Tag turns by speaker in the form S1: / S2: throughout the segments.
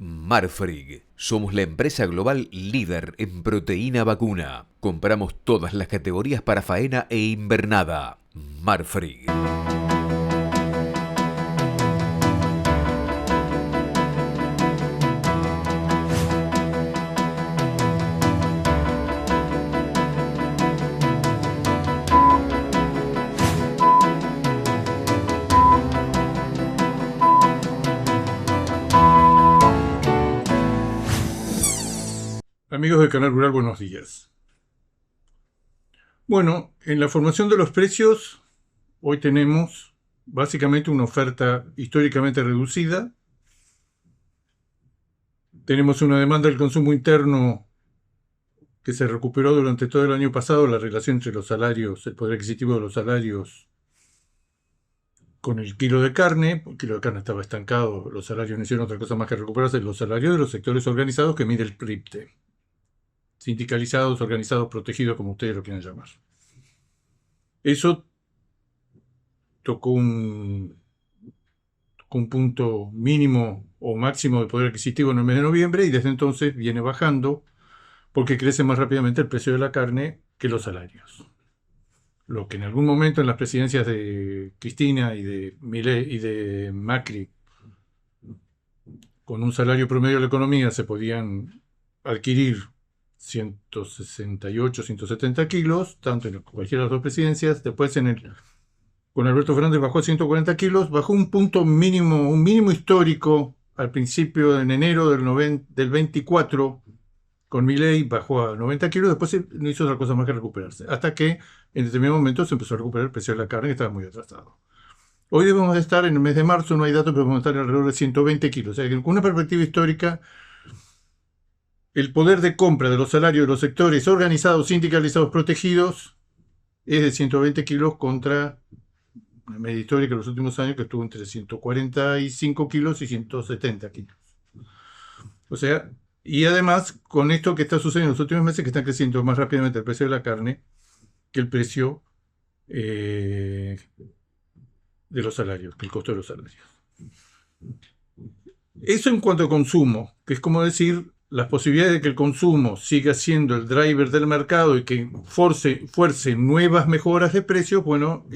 S1: Marfrig. Somos la empresa global líder en proteína vacuna. Compramos todas las categorías para faena e invernada. Marfrig.
S2: Amigos del Canal Rural, buenos días. Bueno, en la formación de los precios, hoy tenemos básicamente una oferta históricamente reducida. Tenemos una demanda del consumo interno que se recuperó durante todo el año pasado, la relación entre los salarios, el poder adquisitivo de los salarios con el kilo de carne. El kilo de carne estaba estancado, los salarios no hicieron otra cosa más que recuperarse, los salarios de los sectores organizados que mide el PRIPTE. Sindicalizados, organizados, protegidos, como ustedes lo quieran llamar. Eso tocó un punto mínimo o máximo de poder adquisitivo en el mes de noviembre y desde entonces viene bajando porque crece más rápidamente el precio de la carne que los salarios. Lo que en algún momento en las presidencias de Cristina y de Milei y de Macri, con un salario promedio de la economía se podían adquirir 168, 170 kilos, tanto en cualquiera de las dos presidencias. Después con Alberto Fernández bajó a 140 kilos, bajó un punto mínimo, un mínimo histórico al principio en enero del 24, con Milei bajó a 90 kilos, después no hizo otra cosa más que recuperarse, hasta que en determinado momento se empezó a recuperar el precio de la carne, que estaba muy atrasado. Hoy debemos de estar en el mes de marzo, no hay datos, pero debemos estar alrededor de 120 kilos, o sea que con una perspectiva histórica, el poder de compra de los salarios de los sectores organizados, sindicalizados, protegidos, es de 120 kilos contra una media histórica de los últimos años que estuvo entre 145 kilos y 170 kilos. O sea, y además, con esto que está sucediendo en los últimos meses, que está creciendo más rápidamente el precio de la carne que el precio de los salarios, que el costo de los salarios. Eso en cuanto a consumo, que es como decir, las posibilidades de que el consumo siga siendo el driver del mercado y que fuerce nuevas mejoras de precios, bueno,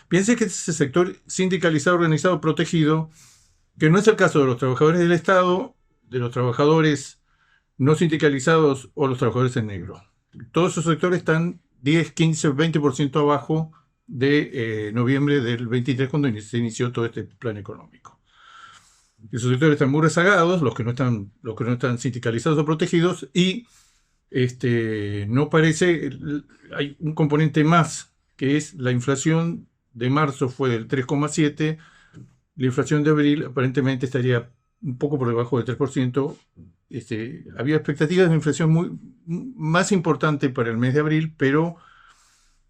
S2: piense que ese sector sindicalizado, organizado, protegido, que no es el caso de los trabajadores del Estado, de los trabajadores no sindicalizados o los trabajadores en negro. Todos esos sectores están 10, 15, 20% abajo de noviembre del 23, cuando se inició todo este plan económico. Esos sectores están muy rezagados, los que no están sindicalizados o protegidos, y no parece, hay un componente más, que es la inflación de marzo fue del 3,7%, la inflación de abril aparentemente estaría un poco por debajo del 3%, había expectativas de inflación más importante para el mes de abril, pero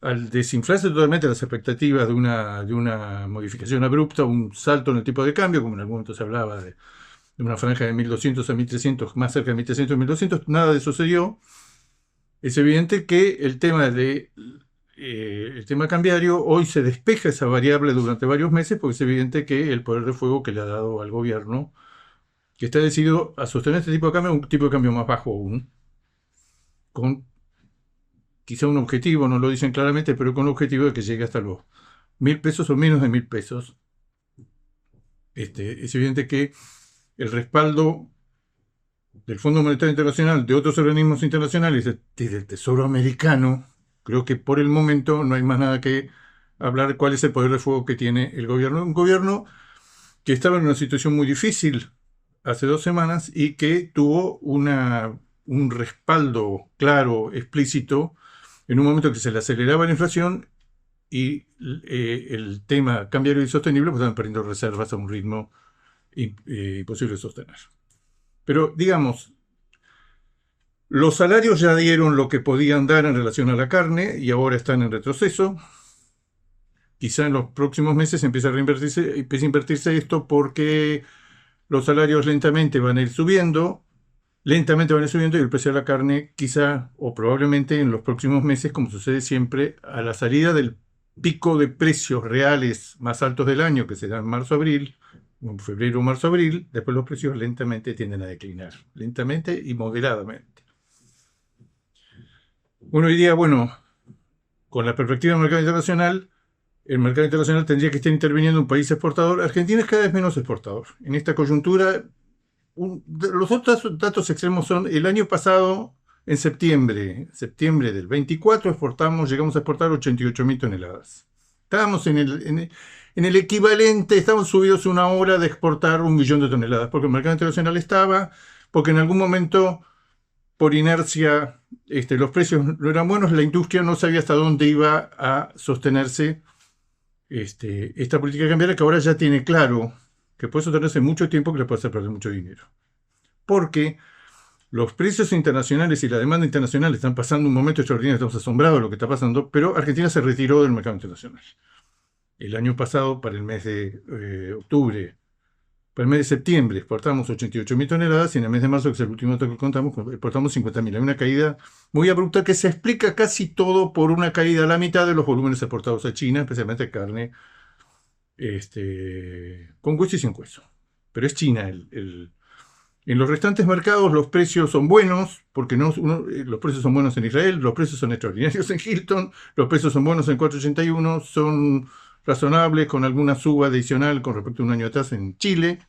S2: al desinflarse totalmente las expectativas de una modificación abrupta, un salto en el tipo de cambio, como en algún momento se hablaba de una franja de 1.200 a 1.300, más cerca de 1.300 a 1.200, nada de eso se dio. Es evidente que el tema cambiario, hoy se despeja esa variable durante varios meses, porque es evidente que el poder de fuego que le ha dado al gobierno, que está decidido a sostener este tipo de cambio, un tipo de cambio más bajo aún, con quizá un objetivo, no lo dicen claramente, pero con el objetivo de que llegue hasta los 1.000 pesos o menos de 1.000 pesos. Es evidente que el respaldo del Fondo Monetario Internacional, de otros organismos internacionales, desde el Tesoro americano, creo que por el momento no hay más nada que hablar de cuál es el poder de fuego que tiene el gobierno. Un gobierno que estaba en una situación muy difícil hace 2 semanas y que tuvo un respaldo claro, explícito, en un momento que se le aceleraba la inflación y el tema cambiario y sostenible, pues estaban perdiendo reservas a un ritmo imposible de sostener. Pero, digamos, los salarios ya dieron lo que podían dar en relación a la carne y ahora están en retroceso. Quizá en los próximos meses empiece a invertirse esto porque los salarios lentamente van a ir subiendo y el precio de la carne quizá o probablemente en los próximos meses, como sucede siempre, a la salida del pico de precios reales más altos del año, que se da en marzo-abril, en febrero, marzo, abril, después los precios lentamente tienden a declinar, lentamente y moderadamente. Uno diría, bueno, con la perspectiva del mercado internacional, el mercado internacional tendría que estar interviniendo un país exportador. Argentina es cada vez menos exportador. En esta coyuntura, los otros datos extremos son el año pasado, en septiembre del 24, llegamos a exportar 88.000 toneladas. Estábamos en el equivalente, estábamos subidos una hora de exportar 1 millón de toneladas, porque el mercado internacional porque en algún momento, por inercia, los precios no eran buenos, la industria no sabía hasta dónde iba a sostenerse esta política cambiaria, que ahora ya tiene claro que puede sostenerse mucho tiempo, que le puede hacer perder mucho dinero. Porque los precios internacionales y la demanda internacional están pasando un momento extraordinario, estamos asombrados de lo que está pasando, pero Argentina se retiró del mercado internacional. El año pasado, para el mes de octubre, para el mes de septiembre, exportamos 88.000 toneladas y en el mes de marzo, que es el último dato que contamos, exportamos 50.000. Hay una caída muy abrupta que se explica casi todo por una caída a la mitad de los volúmenes exportados a China, especialmente carne con hueso y sin hueso. Pero es China En los restantes mercados los precios son buenos, porque los precios son buenos en Israel, los precios son extraordinarios en Hilton, los precios son buenos en 481, son razonables con alguna suba adicional con respecto a un año atrás en Chile.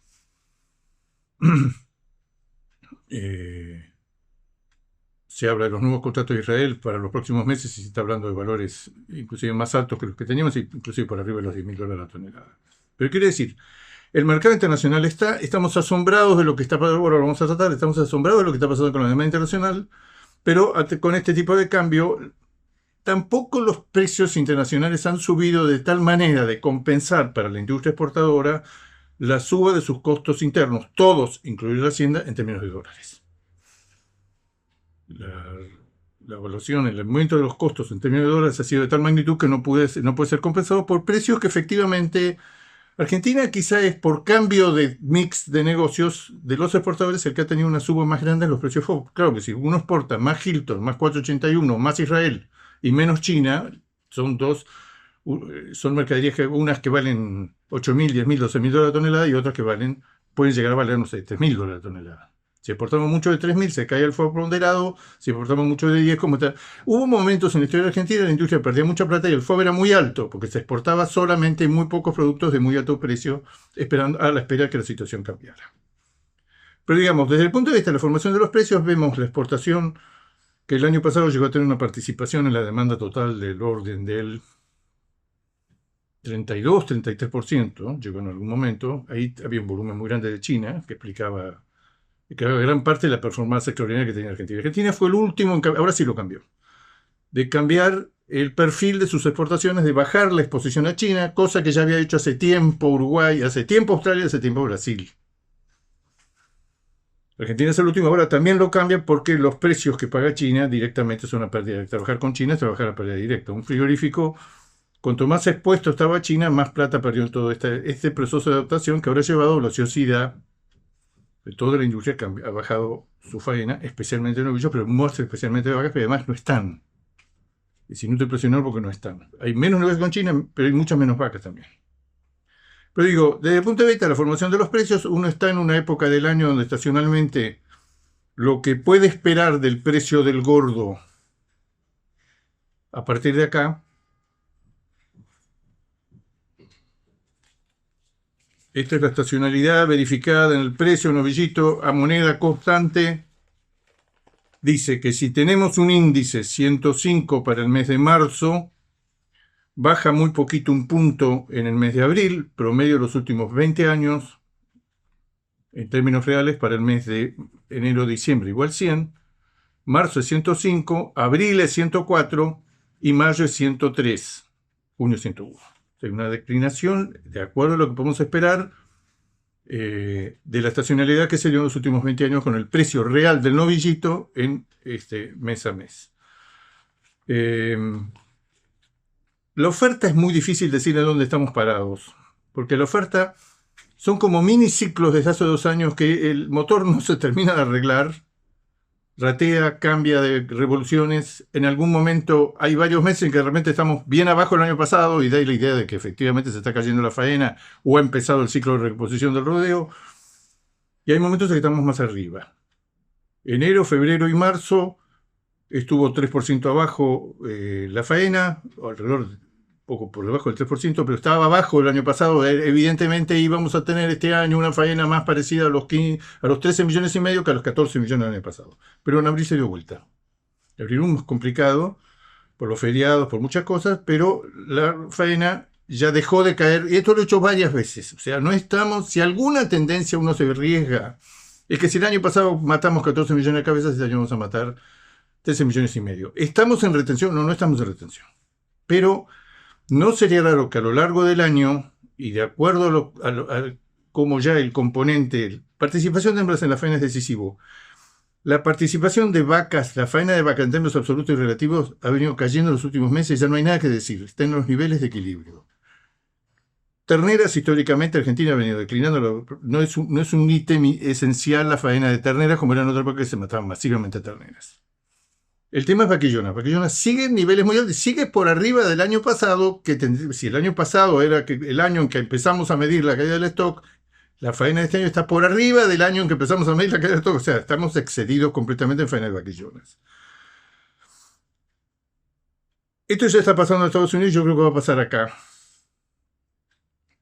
S2: Se habla de los nuevos contratos de Israel para los próximos meses y se está hablando de valores inclusive más altos que los que teníamos, inclusive por arriba de los $10.000 la tonelada. Pero quiere decir, el mercado internacional estamos asombrados de lo que está pasando, bueno, lo vamos a tratar, estamos asombrados de lo que está pasando con la demanda internacional, pero con este tipo de cambio, tampoco los precios internacionales han subido de tal manera de compensar para la industria exportadora la suba de sus costos internos, todos, incluida la hacienda, en términos de dólares. La evaluación, el aumento de los costos en términos de dólares ha sido de tal magnitud que no puede ser compensado por precios que efectivamente Argentina quizá es por cambio de mix de negocios de los exportadores el que ha tenido una suba más grande en los precios. Claro que si uno exporta más Hilton, más 481, más Israel y menos China, son mercaderías unas que valen 8.000, 10.000, 12.000 la tonelada y otras que pueden llegar a valer, no sé, 3.000 la tonelada. Si exportamos mucho de 3.000, se cae el FOB ponderado. Si exportamos mucho de 10, como tal. Hubo momentos en la historia de Argentina, la industria perdía mucha plata y el FOB era muy alto, porque se exportaba solamente muy pocos productos de muy alto precio, a la espera que la situación cambiara. Pero digamos, desde el punto de vista de la formación de los precios, vemos la exportación, que el año pasado llegó a tener una participación en la demanda total del orden del 32-33%, llegó en algún momento. Ahí había un volumen muy grande de China, que explicaba que gran parte de la performance extraordinaria que tenía Argentina. Argentina fue el último, ahora sí lo cambió, de cambiar el perfil de sus exportaciones, de bajar la exposición a China, cosa que ya había hecho hace tiempo Uruguay, hace tiempo Australia, hace tiempo Brasil. Argentina es el último, ahora también lo cambia porque los precios que paga China directamente son una pérdida directa. Trabajar con China es trabajar a pérdida directa. Un frigorífico, cuanto más expuesto estaba China, más plata perdió en todo este proceso de adaptación que habrá llevado a la ociosidad de toda la industria, que ha bajado su faena, especialmente en novillos, pero más especialmente de vacas, que además no están. Es inútil presionar porque no están. Hay menos negocios con China, pero hay muchas menos vacas también. Pero digo, desde el punto de vista de la formación de los precios, uno está en una época del año donde estacionalmente lo que puede esperar del precio del gordo a partir de acá, esta es la estacionalidad verificada en el precio novillito a moneda constante. Dice que si tenemos un índice 105 para el mes de marzo, baja muy poquito, un punto en el mes de abril, promedio de los últimos 20 años, en términos reales, para el mes de enero-diciembre igual 100, marzo es 105, abril es 104 y mayo es 103, junio 101. Hay una declinación, de acuerdo a lo que podemos esperar, de la estacionalidad que se dio en los últimos 20 años con el precio real del novillito en mes a mes. La oferta es muy difícil decir en dónde estamos parados, porque la oferta son como mini ciclos desde hace 2 años que el motor no se termina de arreglar ratea, cambia de revoluciones. En algún momento hay varios meses en que realmente estamos bien abajo del año pasado y da la idea de que efectivamente se está cayendo la faena o ha empezado el ciclo de recomposición del rodeo. Y hay momentos en que estamos más arriba. Enero, febrero y marzo estuvo 3% abajo la faena, alrededor poco por debajo del 3%, pero estaba abajo el año pasado. Evidentemente íbamos a tener este año una faena más parecida a los 13 millones y medio que a los 14 millones del año pasado. Pero en abril se dio vuelta. Abril es complicado por los feriados, por muchas cosas, pero la faena ya dejó de caer, y esto lo he hecho varias veces. O sea, no estamos, si alguna tendencia uno se arriesga, es que si el año pasado matamos 14 millones de cabezas, este año vamos a matar 13 millones y medio. ¿Estamos en retención? No, no estamos en retención. Pero no sería raro que a lo largo del año, y de acuerdo a cómo ya el componente, participación de hembras en la faena es decisivo, la participación de vacas, la faena de vacas en términos absolutos y relativos ha venido cayendo en los últimos meses, ya no hay nada que decir, está en los niveles de equilibrio. Terneras, históricamente, Argentina ha venido declinando, no es un ítem esencial la faena de terneras, como era en otra época que se mataban masivamente terneras. El tema es vaquillonas. Vaquillonas sigue en niveles muy altos, sigue por arriba del año pasado, que si el año pasado era el año en que empezamos a medir la caída del stock, la faena de este año está por arriba del año en que empezamos a medir la caída del stock. O sea, estamos excedidos completamente en faena de vaquillonas. Esto ya está pasando en Estados Unidos y yo creo que va a pasar acá.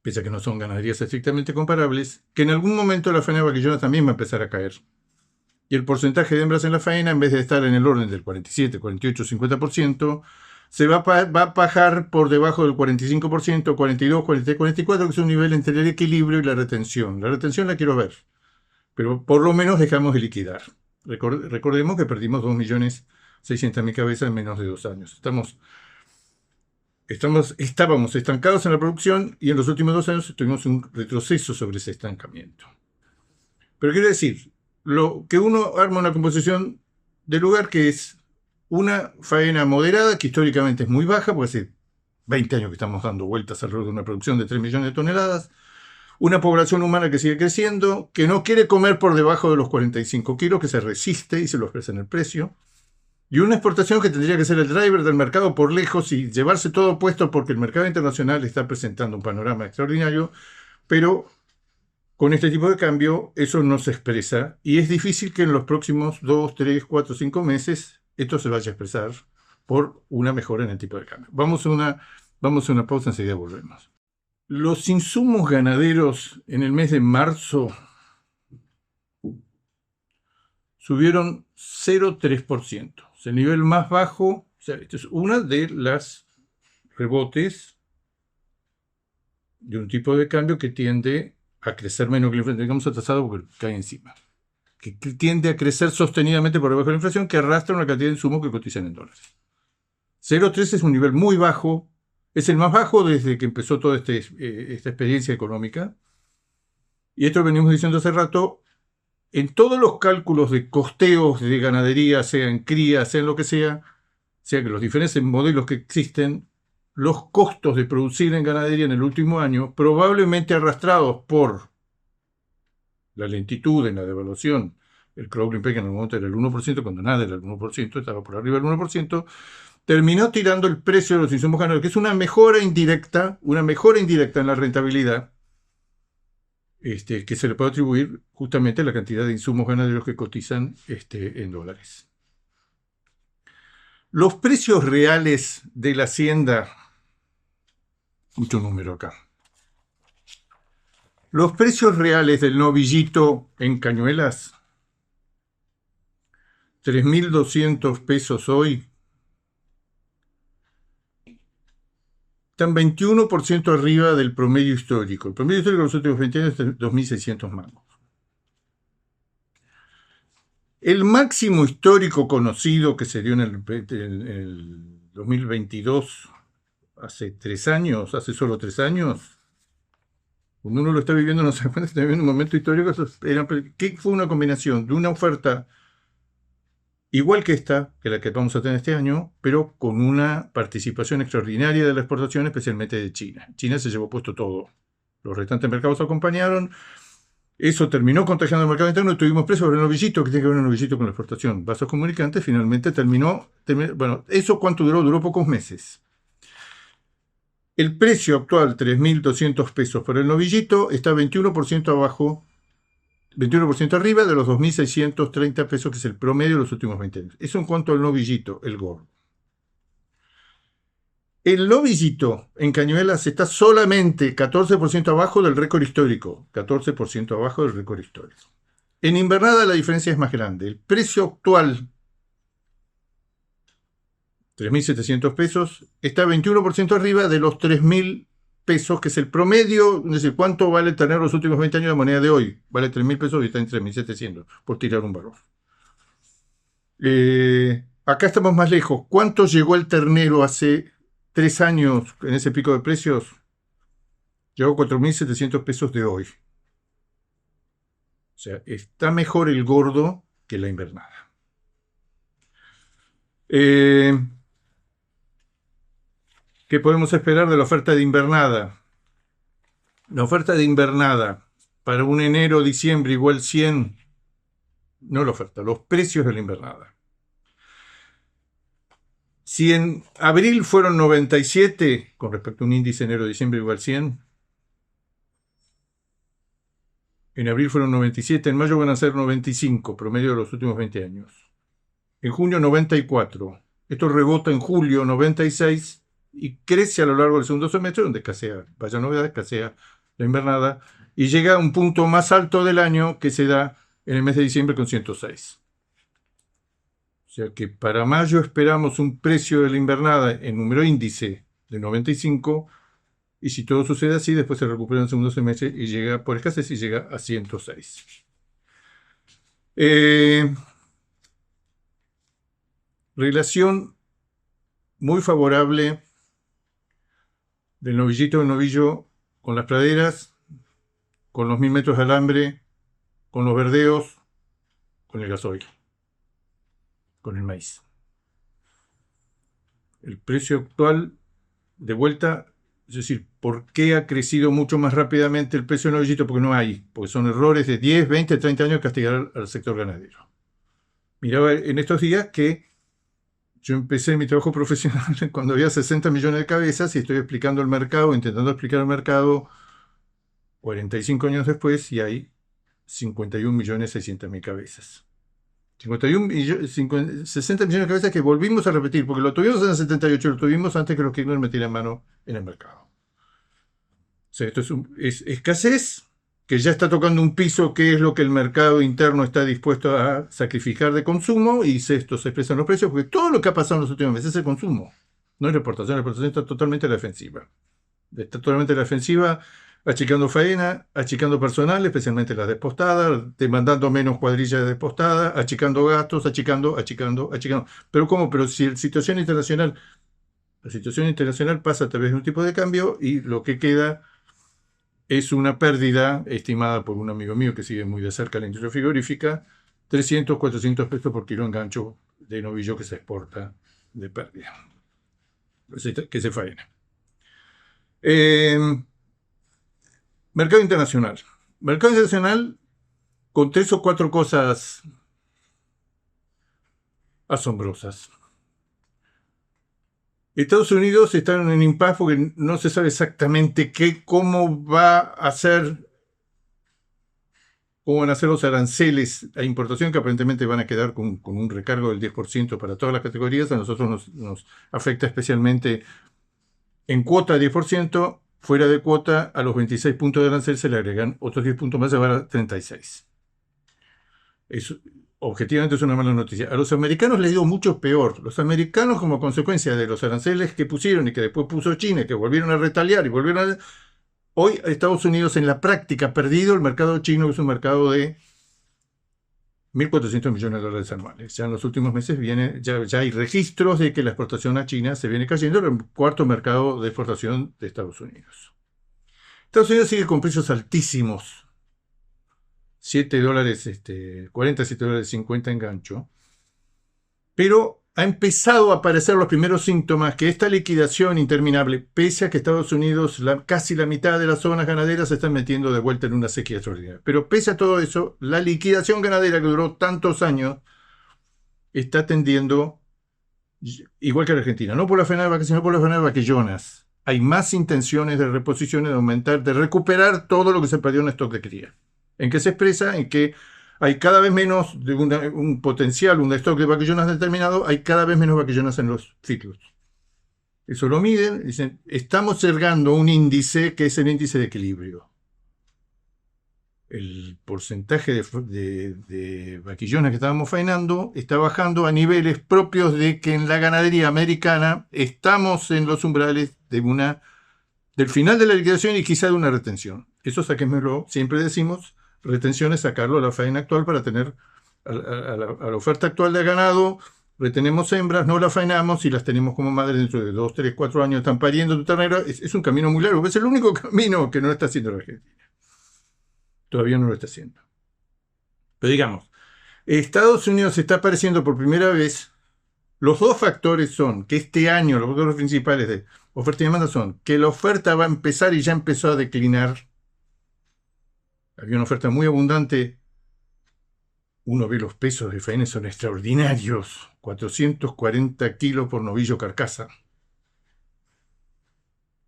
S2: Pese a que no son ganaderías estrictamente comparables, que en algún momento la faena de vaquillonas también va a empezar a caer. Y el porcentaje de hembras en la faena, en vez de estar en el orden del 47, 48, 50%, se va a bajar por debajo del 45%, 42, 43, 44, que es un nivel entre el equilibrio y la retención. La retención la quiero ver, pero por lo menos dejamos de liquidar. Recordemos que perdimos 2.600.000 cabezas en menos de 2 años. Estábamos estancados en la producción y en los últimos 2 años tuvimos un retroceso sobre ese estancamiento. Pero quiero decir, que uno arma una composición de lugar que es una faena moderada, que históricamente es muy baja, porque hace 20 años que estamos dando vueltas alrededor de una producción de 3 millones de toneladas, una población humana que sigue creciendo, que no quiere comer por debajo de los 45 kilos, que se resiste y se lo expresa en el precio, y una exportación que tendría que ser el driver del mercado por lejos y llevarse todo puesto porque el mercado internacional está presentando un panorama extraordinario, pero con este tipo de cambio eso no se expresa y es difícil que en los próximos 2, 3, 4, 5 meses esto se vaya a expresar por una mejora en el tipo de cambio. Vamos a una pausa, enseguida volvemos. Los insumos ganaderos en el mes de marzo subieron 0,3%. Es el nivel más bajo. O sea, esto es una de las rebotes de un tipo de cambio que tiende a crecer menos que la inflación, digamos atrasado porque cae encima, que tiende a crecer sostenidamente por debajo de la inflación, que arrastra una cantidad de insumos que cotizan en dólares. 0,3 es un nivel muy bajo, es el más bajo desde que empezó toda esta experiencia económica, y esto lo venimos diciendo hace rato. En todos los cálculos de costeos de ganadería, sea en cría, sea en lo que sea que los diferentes modelos que existen, los costos de producir en ganadería en el último año, probablemente arrastrados por la lentitud en la devaluación, el crawling peg en el momento era el 1%, cuando nada era el 1%, estaba por arriba del 1%, terminó tirando el precio de los insumos ganaderos, que es una mejora indirecta en la rentabilidad, que se le puede atribuir justamente a la cantidad de insumos ganaderos que cotizan en dólares. Los precios reales de la hacienda, mucho número acá. Los precios reales del novillito en cañuelas, 3.200 pesos hoy, están 21% arriba del promedio histórico. El promedio histórico de los últimos 20 años es 2.600 mangos. El máximo histórico conocido que se dio en el 2022, hace solo 3 años, cuando uno lo está viviendo no se da cuenta, está viviendo un momento histórico, que fue una combinación de una oferta igual que esta, que la que vamos a tener este año, pero con una participación extraordinaria de la exportación, especialmente de China. China se llevó puesto todo. Los restantes mercados acompañaron. Eso terminó contagiando el mercado interno y tuvimos precios por el novillito, que tiene que ver un novillito con la exportación. Vasos comunicantes finalmente terminó. Bueno, ¿eso cuánto duró? Duró pocos meses. El precio actual, 3.200 pesos por el novillito, está 21% abajo, 21% arriba de los 2.630 pesos, que es el promedio de los últimos 20 años. Eso en cuanto al novillito, el gordo. El novillito en Cañuelas está solamente 14% abajo del récord histórico. 14% abajo del récord histórico. En invernada la diferencia es más grande. El precio actual, 3.700 pesos, está 21% arriba de los 3.000 pesos, que es el promedio. Es decir, ¿cuánto vale tener los últimos 20 años de moneda de hoy? Vale 3.000 pesos y está en 3.700, por tirar un valor. Acá estamos más lejos. ¿Cuánto llegó el ternero hace 3 años en ese pico de precios? Llegó a 4.700 pesos de hoy. O sea, está mejor el gordo que la invernada. ¿Qué podemos esperar de la oferta de invernada? La oferta de invernada para un enero-diciembre igual 100, no la oferta, los precios de la invernada. Si en abril fueron 97, con respecto a un índice enero-diciembre igual 100, en abril fueron 97, en mayo van a ser 95, promedio de los últimos 20 años. En junio 94, esto rebota en julio 96 y crece a lo largo del segundo semestre, donde escasea, vaya novedad, escasea la invernada, y llega a un punto más alto del año que se da en el mes de diciembre con 106. O sea que para mayo esperamos un precio de la invernada en número índice de 95, y si todo sucede así, después se recupera en el segundo semestre y llega, por escasez, y llega a 106. Relación muy favorable del novillito del novillo con las praderas, con los 1.000 metros de alambre, con los verdeos, con el gasoil, con el maíz. El precio actual, de vuelta, es decir, ¿por qué ha crecido mucho más rápidamente el precio del novillito? Porque no hay, porque son errores de 10, 20, 30 años castigar al sector ganadero. Miraba en estos días que yo empecé mi trabajo profesional cuando había 60 millones de cabezas y estoy explicando el mercado, intentando explicar el mercado 45 años después, y hay 51.600.000 cabezas. 60 millones de cabezas que volvimos a repetir, porque lo tuvimos en el 78, lo tuvimos antes que los Kirchner metieran mano en el mercado. O sea, esto es escasez que ya está tocando un piso, que es lo que el mercado interno está dispuesto a sacrificar de consumo, y esto se expresa en los precios, porque todo lo que ha pasado en los últimos meses es el consumo, no es la exportación está totalmente a la defensiva. Está totalmente a la defensiva, achicando faena, achicando personal, especialmente las despostadas, demandando menos cuadrillas de despostadas, achicando gastos, achicando. Pero ¿cómo? Pero si la situación internacional pasa a través de un tipo de cambio, y lo que queda es una pérdida estimada por un amigo mío que sigue muy de cerca la industria frigorífica, 300, 400 pesos por kilo engancho de novillo que se exporta de pérdida, que se faena. Mercado internacional. Mercado internacional con 3 o 4 cosas asombrosas. Estados Unidos está en un impasse porque no se sabe exactamente cómo van a ser los aranceles a importación, que aparentemente van a quedar con un recargo del 10% para todas las categorías. A nosotros nos afecta especialmente en cuota 10%, fuera de cuota a los 26 puntos de arancel se le agregan otros 10 puntos más, se van a 36. Eso objetivamente es una mala noticia. A los americanos les ha ido mucho peor. Los americanos, como consecuencia de los aranceles que pusieron y que después puso China, que volvieron a retaliar y hoy Estados Unidos en la práctica ha perdido el mercado chino, que es un mercado de 1.400 millones de dólares anuales. Ya en los últimos meses ya hay registros de que la exportación a China se viene cayendo, el cuarto mercado de exportación de Estados Unidos. Estados Unidos sigue con precios altísimos. $7, 47 dólares 50 engancho. Pero ha empezado a aparecer los primeros síntomas que esta liquidación interminable, pese a que Estados Unidos, casi la mitad de las zonas ganaderas se están metiendo de vuelta en una sequía extraordinaria. Pero pese a todo eso, la liquidación ganadera que duró tantos años está tendiendo, igual que la Argentina, no por la faena de vacas, sino por la faena de vaquillonas. Hay más intenciones de reposiciones, de aumentar, de recuperar todo lo que se perdió en stock de cría. ¿En qué se expresa? En que hay cada vez menos de un potencial, un stock de vaquillonas determinado, hay cada vez menos vaquillonas en los ciclos. Eso lo miden, dicen, estamos cerrando un índice que es el índice de equilibrio. El porcentaje de vaquillonas que estábamos faenando está bajando a niveles propios de que en la ganadería americana estamos en los umbrales del final de la liquidación y quizá de una retención. Eso saquémoslo, siempre decimos, retención es sacarlo a la faena actual para tener a la oferta actual de ganado, retenemos hembras, no las faenamos y las tenemos como madres dentro de 2, 3, 4 años, están pariendo tu ternero. Es un camino muy largo, es el único camino que no está haciendo la Argentina. Todavía no lo está haciendo. Pero digamos, Estados Unidos está apareciendo por primera vez. Los dos factores son que este año, los factores principales de oferta y demanda son que la oferta va a empezar y ya empezó a declinar. Había una oferta muy abundante. Uno ve los pesos de faena, son extraordinarios. 440 kilos por novillo carcasa.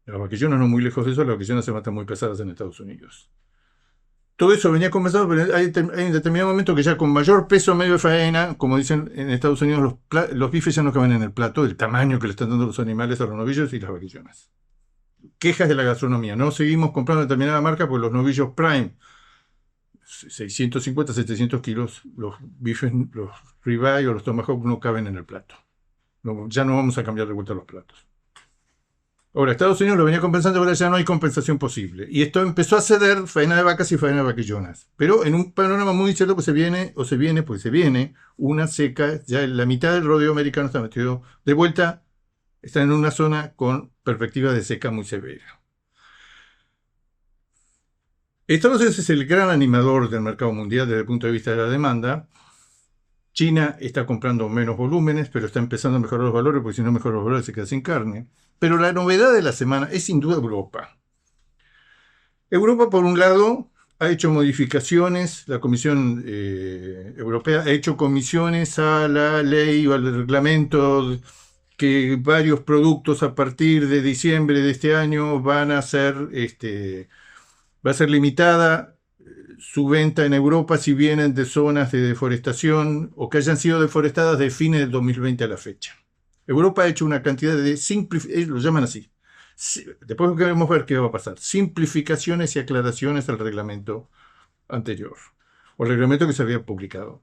S2: Las vaquillonas no muy lejos de eso, las vaquillonas se matan muy pesadas en Estados Unidos. Todo eso venía conversado, pero hay un determinado momento que ya con mayor peso medio de faena, como dicen en Estados Unidos, los bifes ya no caben en el plato, del tamaño que le están dando los animales a los novillos y las vaquillonas. Quejas de la gastronomía. No seguimos comprando determinada marca porque los novillos Prime, 650, 700 kilos, los bifes, los ribeye o los tomahawk no caben en el plato. No, ya no vamos a cambiar de vuelta los platos. Ahora, Estados Unidos lo venía compensando, pero ya no hay compensación posible. Y esto empezó a ceder faena de vacas y faena de vaquillonas. Pero en un panorama muy cierto que se viene una seca, ya en la mitad del rodeo americano está metido de vuelta, está en una zona con perspectiva de seca muy severa. Estados Unidos es el gran animador del mercado mundial desde el punto de vista de la demanda. China está comprando menos volúmenes, pero está empezando a mejorar los valores, porque si no mejora los valores se queda sin carne. Pero la novedad de la semana es sin duda Europa. Europa, por un lado, ha hecho modificaciones, la Comisión Europea ha hecho comisiones a la ley o al reglamento que varios productos a partir de diciembre de este año va a ser limitada su venta en Europa si vienen de zonas de deforestación o que hayan sido deforestadas de fines del 2020 a la fecha. Europa ha hecho una cantidad de lo llaman así. Después queremos ver qué va a pasar. Simplificaciones y aclaraciones al reglamento anterior, o el reglamento que se había publicado.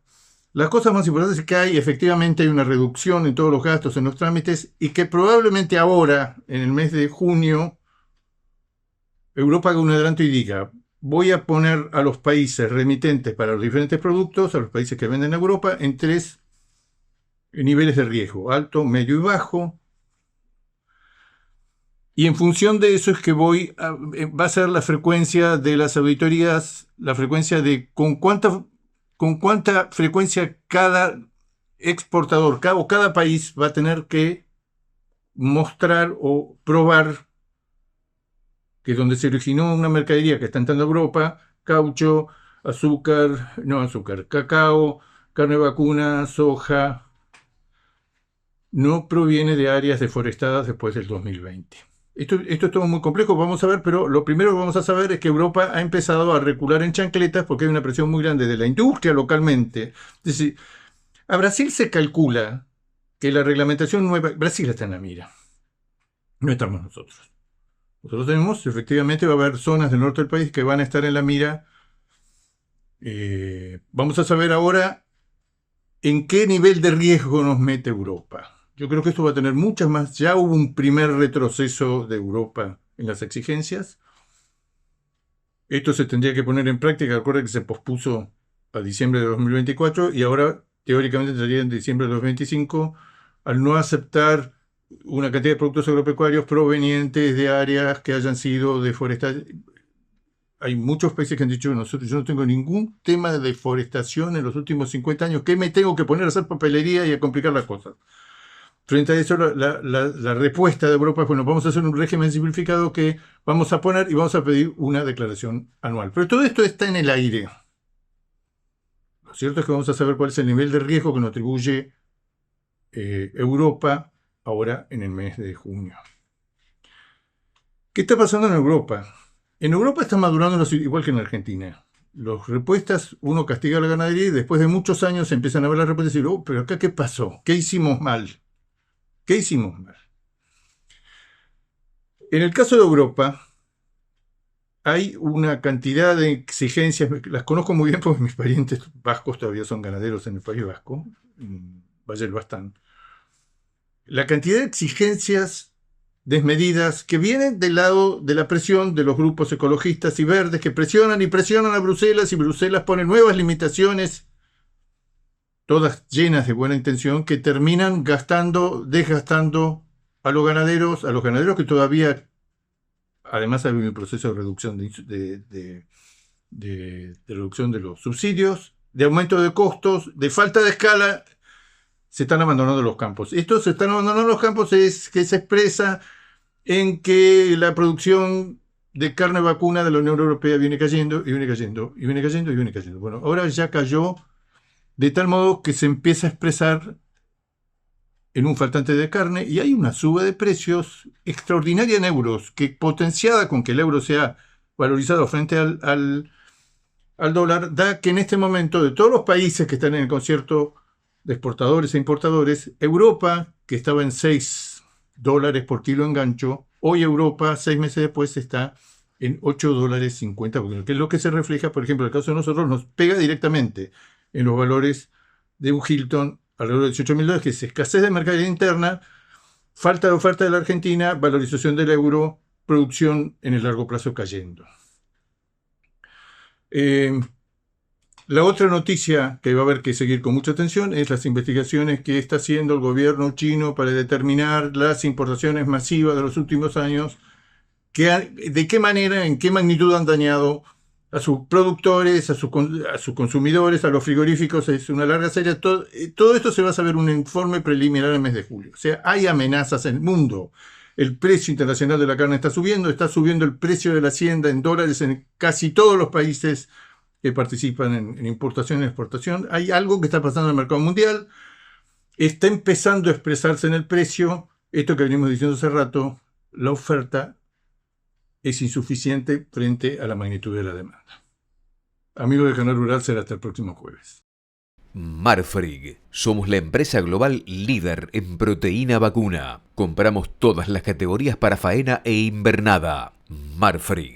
S2: Las cosas más importantes es que efectivamente hay una reducción en todos los gastos en los trámites y que probablemente ahora, en el mes de junio, Europa haga un adelanto y diga: voy a poner a los países remitentes para los diferentes productos, a los países que venden en Europa, en 3 niveles de riesgo: alto, medio y bajo. Y en función de eso es que va a ser la frecuencia de las auditorías, la frecuencia de con cuánta frecuencia cada exportador o cada país va a tener que mostrar o probar que donde se originó una mercadería que está entrando a Europa, caucho, cacao, carne vacuna, soja, no proviene de áreas deforestadas después del 2020. Esto es todo muy complejo, vamos a ver, pero lo primero que vamos a saber es que Europa ha empezado a recular en chancletas porque hay una presión muy grande de la industria localmente. Es decir, a Brasil se calcula que la reglamentación nueva... Brasil está en la mira, no estamos nosotros. Nosotros tenemos, efectivamente, va a haber zonas del norte del país que van a estar en la mira. Vamos a saber ahora en qué nivel de riesgo nos mete Europa. Yo creo que esto va a tener muchas más. Ya hubo un primer retroceso de Europa en las exigencias. Esto se tendría que poner en práctica. Recuerda que se pospuso a diciembre de 2024 y ahora teóricamente entraría en diciembre de 2025 al no aceptar una cantidad de productos agropecuarios provenientes de áreas que hayan sido deforestadas. Hay muchos países que han dicho: yo no tengo ningún tema de deforestación en los últimos 50 años. ¿Qué me tengo que poner a hacer papelería y a complicar las cosas? Frente a eso, la respuesta de Europa es, bueno, vamos a hacer un régimen simplificado que vamos a poner y vamos a pedir una declaración anual. Pero todo esto está en el aire. Lo cierto es que vamos a saber cuál es el nivel de riesgo que nos atribuye Europa ahora en el mes de junio. ¿Qué está pasando en Europa? En Europa están madurando igual que en Argentina. Los repuestas, uno castiga a la ganadería y después de muchos años empiezan a ver las repuestas y decir, pero acá ¿qué pasó? ¿Qué hicimos mal? ¿Qué hicimos mal? En el caso de Europa, hay una cantidad de exigencias, las conozco muy bien porque mis parientes vascos todavía son ganaderos en el País Vasco, en Valle del Bastán. La cantidad de exigencias desmedidas que vienen del lado de la presión de los grupos ecologistas y verdes que presionan y presionan a Bruselas y Bruselas pone nuevas limitaciones, todas llenas de buena intención, que terminan desgastando a los ganaderos que todavía, además hay un proceso de reducción de reducción de los subsidios, de aumento de costos, de falta de escala, se están abandonando los campos. Esto se están abandonando los campos es que se expresa en que la producción de carne vacuna de la Unión Europea viene cayendo y viene cayendo y viene cayendo y viene cayendo. Bueno, ahora ya cayó de tal modo que se empieza a expresar en un faltante de carne y hay una suba de precios extraordinaria en euros, que potenciada con que el euro sea valorizado frente al dólar, da que en este momento de todos los países que están en el concierto de exportadores e importadores, Europa, que estaba en $6 por kilo en gancho, hoy Europa, 6 meses después, está en $8.50, que es lo que se refleja, por ejemplo, en el caso de nosotros, nos pega directamente en los valores de un Hilton alrededor de $18.000, que es escasez de mercadería interna, falta de oferta de la Argentina, valorización del euro, producción en el largo plazo cayendo. La otra noticia que va a haber que seguir con mucha atención es las investigaciones que está haciendo el gobierno chino para determinar las importaciones masivas de los últimos años, de qué manera, en qué magnitud han dañado a sus productores, a sus consumidores, a los frigoríficos. Es una larga serie. Todo esto se va a saber un informe preliminar en el mes de julio. O sea, hay amenazas en el mundo. El precio internacional de la carne está subiendo el precio de la hacienda en dólares en casi todos los países que participan en importación y exportación. Hay algo que está pasando en el mercado mundial. Está empezando a expresarse en el precio. Esto que venimos diciendo hace rato, la oferta es insuficiente frente a la magnitud de la demanda. Amigos de Canal Rural, será hasta el próximo jueves.
S1: Marfrig. Somos la empresa global líder en proteína vacuna. Compramos todas las categorías para faena e invernada. Marfrig.